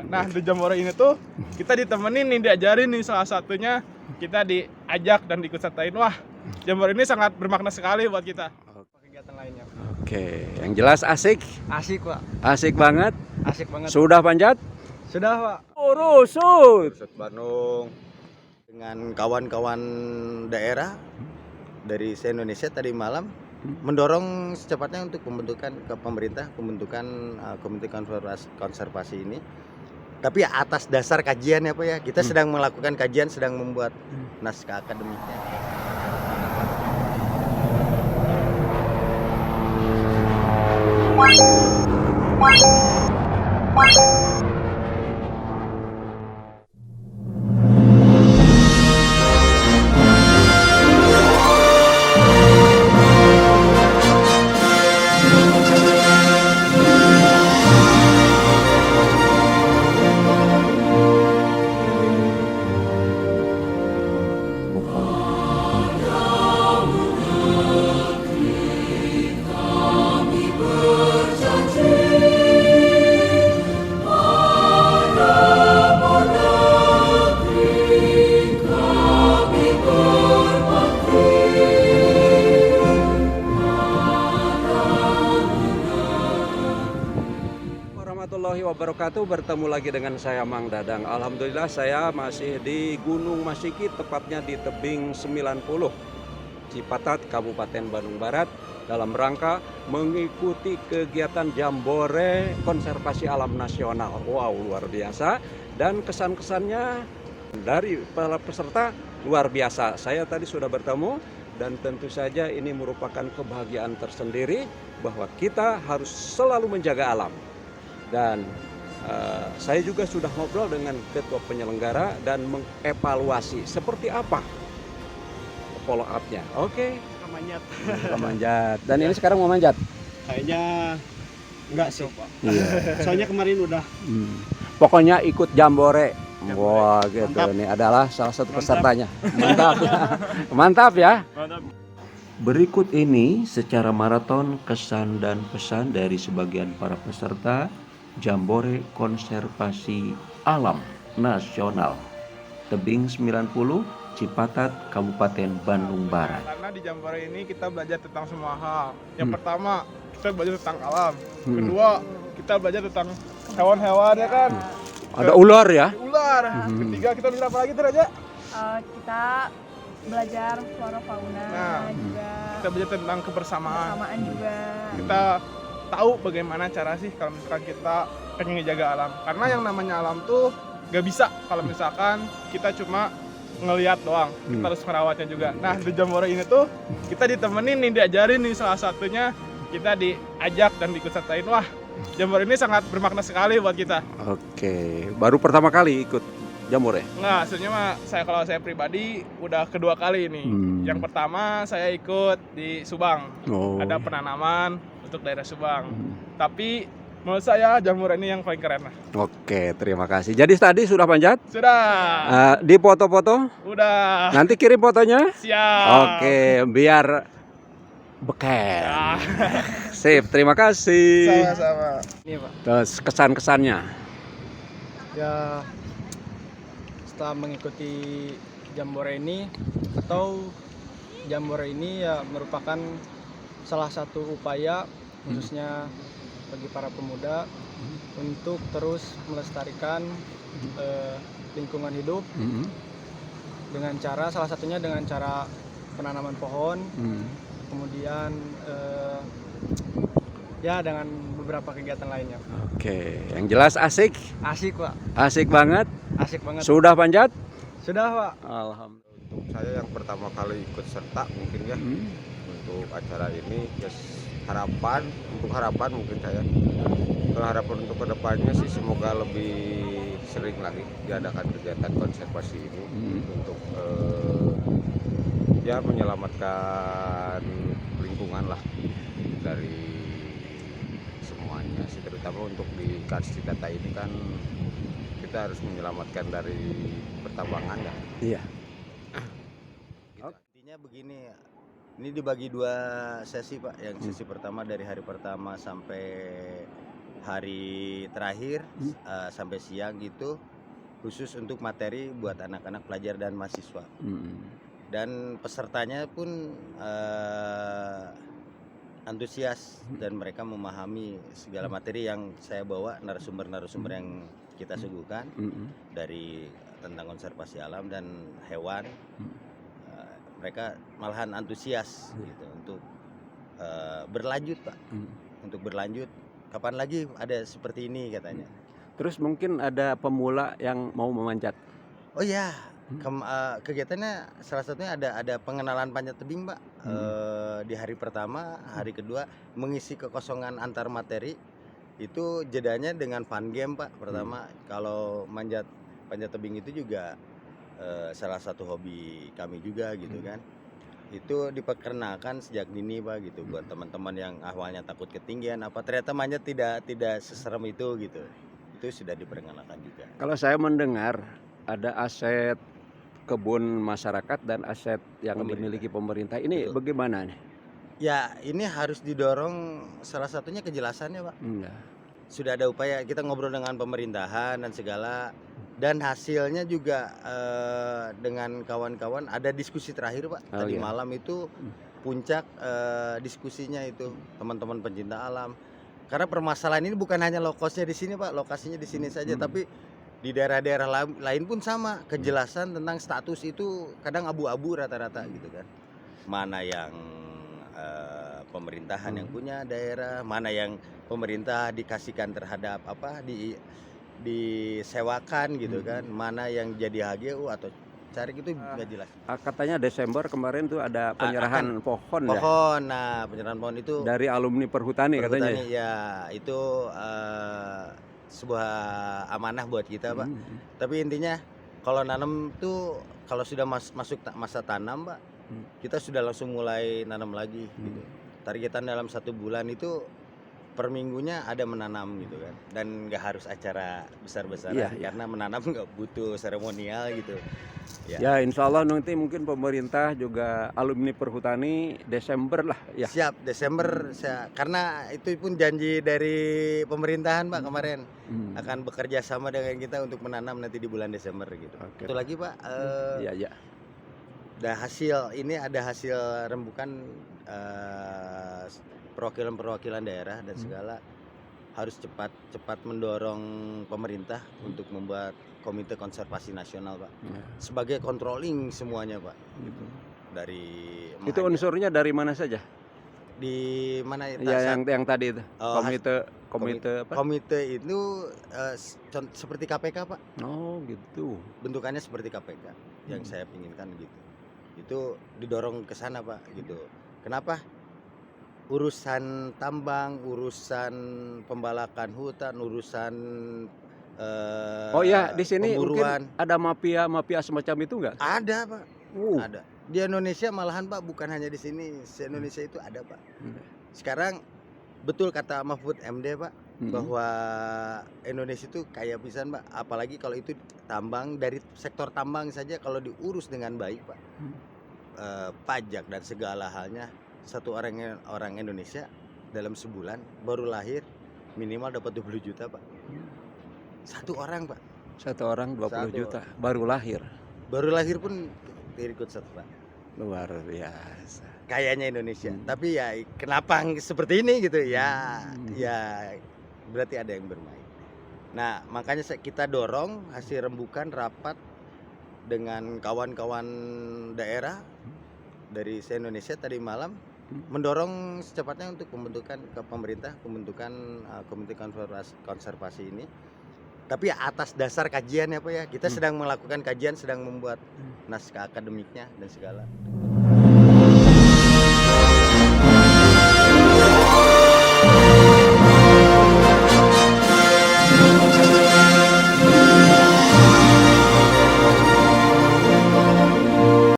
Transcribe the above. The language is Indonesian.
juga. Nah di Jambore ini tuh kita ditemenin nih, diajarin nih, salah satunya kita diajak dan diikut sertain. Wah, Jambore ini sangat bermakna sekali buat kita. Kegiatan lainnya. Oke, yang jelas asik. Asik Pak, Asik banget. asik banget. Sudah panjat? Sudah Pak. Rusut. Rusut Bandung dengan kawan-kawan daerah dari se-Indonesia tadi malam mendorong secepatnya untuk pembentukan ke pemerintah komite konservasi ini. Tapi atas dasar kajian ya Pak ya, kita sedang melakukan kajian, sedang membuat naskah akademiknya. Warahmatullahi wabarakatuh. Bertemu lagi dengan saya Mang Dadang. Alhamdulillah saya masih di Gunung Masyiki, tepatnya di tebing 90 Cipatat, Kabupaten Bandung Barat, dalam rangka mengikuti kegiatan Jambore Konservasi Alam Nasional. Wow, luar biasa. Dan kesan-kesannya dari para peserta luar biasa. Saya tadi sudah bertemu dan tentu saja ini merupakan kebahagiaan tersendiri bahwa kita harus selalu menjaga alam. Dan saya juga sudah ngobrol dengan ketua penyelenggara dan mengevaluasi seperti apa follow up-nya. Oke. Manjat. Manjat. Dan ini sekarang mau manjat? Kayaknya enggak sih Pak. Iya. Soalnya kemarin udah. Pokoknya ikut Jambore. Wah, gitu. Mantap. Ini adalah salah satu pesertanya. Mantap. Mantap ya. Mantap. Berikut ini secara maraton kesan dan pesan dari sebagian para peserta Jambore Konservasi Alam Nasional Tebing 90 Cipatat, Kabupaten Bandung Barat. Karena di Jambore ini kita belajar tentang semua hal. Yang pertama, kita belajar tentang alam. Kedua, kita belajar tentang hewan-hewan ya kan. Ada ular ya? Ular. Ketiga, kita belajar apa lagi tuh Raja? Kita belajar flora fauna Nah, juga, Kita belajar tentang kebersamaan. kebersamaan juga. Kita tahu bagaimana cara sih kalau misalkan kita pengen ngejaga alam. Karena yang namanya alam tuh gak bisa kalau misalkan kita cuma ngelihat doang. Kita harus merawatnya juga. Nah di Jambore ini tuh kita ditemenin nih, diajarin nih, salah satunya kita diajak dan diikut sertain. Wah, Jambore ini sangat bermakna sekali buat kita. Oke, baru pertama kali ikut Jambore? Nggak, sebenarnya mah kalau saya pribadi udah kedua kali ini. Yang pertama saya ikut di Subang. Ada penanaman untuk daerah Subang. Tapi menurut saya Jambore ini yang paling keren lah. Oke, terima kasih. Jadi tadi sudah panjat? Sudah. Di foto-foto? Udah. Nanti kirim fotonya? Siap. Oke, biar beken. Ya. Sip, terima kasih. Sama-sama. Ini Pak. Terus kesan-kesannya? Ya, setelah mengikuti Jambore ini, atau Jambore ini ya merupakan salah satu upaya khususnya bagi para pemuda untuk terus melestarikan lingkungan hidup dengan cara, salah satunya dengan cara penanaman pohon, kemudian ya dengan beberapa kegiatan lainnya. Oke, yang jelas asik. Asik Pak, Asik banget. asik banget. Sudah panjat? Sudah Pak. Alhamdulillah. Untuk saya yang pertama kali ikut serta mungkin ya untuk acara ini, harapan mungkin saya harapan untuk kedepannya sih semoga lebih sering lagi diadakan kegiatan konservasi ini untuk ya menyelamatkan lingkungan lah dari semuanya sih, terutama untuk di Kars Citata ini kan kita harus menyelamatkan dari pertambangan ya. Iya. Intinya begini, ini dibagi dua sesi Pak. Yang sesi pertama dari hari pertama sampai hari terakhir sampai siang gitu khusus untuk materi buat anak-anak pelajar dan mahasiswa. Dan pesertanya pun antusias dan mereka memahami segala materi yang saya bawa, narasumber-narasumber yang kita suguhkan dari tentang konservasi alam dan hewan. Mereka malahan antusias gitu untuk berlanjut Pak, untuk berlanjut. Kapan lagi ada seperti ini katanya. Terus mungkin ada pemula yang mau memanjat. Oh ya, kegiatannya salah satunya ada pengenalan panjat tebing Pak. Di hari pertama, hari kedua mengisi kekosongan antar materi. Itu jedanya dengan fun game Pak. Pertama kalau panjat tebing itu juga salah satu hobi kami juga gitu kan. Itu diperkenalkan sejak dini Pak gitu buat teman-teman yang awalnya takut ketinggian apa ternyata manjat tidak seserem itu gitu. Itu sudah diperkenalkan juga. Kalau saya mendengar ada aset kebun masyarakat dan aset yang dimiliki pemerintah. Ini Betul. bagaimana nih? Ya, ini harus didorong salah satunya kejelasannya Pak. Sudah ada upaya kita ngobrol dengan pemerintahan dan segala, dan hasilnya juga dengan kawan-kawan ada diskusi terakhir Pak. Tadi malam itu puncak diskusinya itu teman-teman pencinta alam. Karena permasalahan ini bukan hanya lokasinya di sini Pak, lokasinya di sini saja, tapi di daerah-daerah lain pun sama. Kejelasan tentang status itu kadang abu-abu rata-rata gitu kan. Mana yang pemerintahan yang punya daerah, mana yang pemerintah dikasihkan terhadap apa disewakan gitu kan, mana yang jadi HGU atau cari gitu nggak jelas. Katanya Desember kemarin tuh ada penyerahan pohon ya. Pohon, nah penyerahan pohon itu Dari alumni Perhutani katanya. ya itu sebuah amanah buat kita Pak. Tapi intinya kalau nanam tuh kalau sudah masuk masa tanam Pak, kita sudah langsung mulai nanam lagi gitu. Targetan dalam 1 bulan itu per minggunya ada menanam gitu kan, dan nggak harus acara besar-besaran karena menanam nggak butuh seremonial gitu Ya insya Allah nanti mungkin pemerintah juga alumni Perhutani Desember lah ya. Siap Desember karena itu pun janji dari pemerintahan Pak kemarin akan bekerja sama dengan kita untuk menanam nanti di bulan Desember gitu. Itu lagi Pak ada hasil rembukan perwakilan daerah dan segala harus cepat mendorong pemerintah untuk membuat komite konservasi nasional Pak sebagai controlling semuanya Pak gitu. Dari itu unsurnya dari mana saja? Di mana ya yang tadi itu komite itu seperti KPK Pak. Oh gitu. Bentukannya seperti KPK yang saya inginkan gitu. Itu didorong ke sana Pak gitu. Kenapa? Urusan tambang, urusan pembalakan hutan, urusan di sini pemburuan. Mungkin ada mafia semacam itu enggak? Ada Pak. Ada. Di Indonesia malahan Pak, bukan hanya di sini, di Indonesia itu ada Pak. Sekarang betul kata Mahfud MD Pak, bahwa Indonesia itu kaya pisan Pak, apalagi kalau itu tambang, dari sektor tambang saja kalau diurus dengan baik Pak. Pajak dan segala halnya, satu orang Indonesia dalam sebulan baru lahir minimal dapat 20 juta Pak. Satu orang Pak. Satu orang 20 juta baru lahir. Baru lahir pun ikut satu Pak. Luar biasa. Kayaknya Indonesia. Tapi ya kenapa seperti ini gitu ya? Ya berarti ada yang bermain. Nah makanya kita dorong hasil rembukan rapat dengan kawan-kawan daerah dari se-Indonesia tadi malam mendorong secepatnya untuk pembentukan komite konservasi ini. Tapi atas dasar kajian ya Pak ya, kita sedang melakukan kajian, sedang membuat naskah akademiknya dan segala.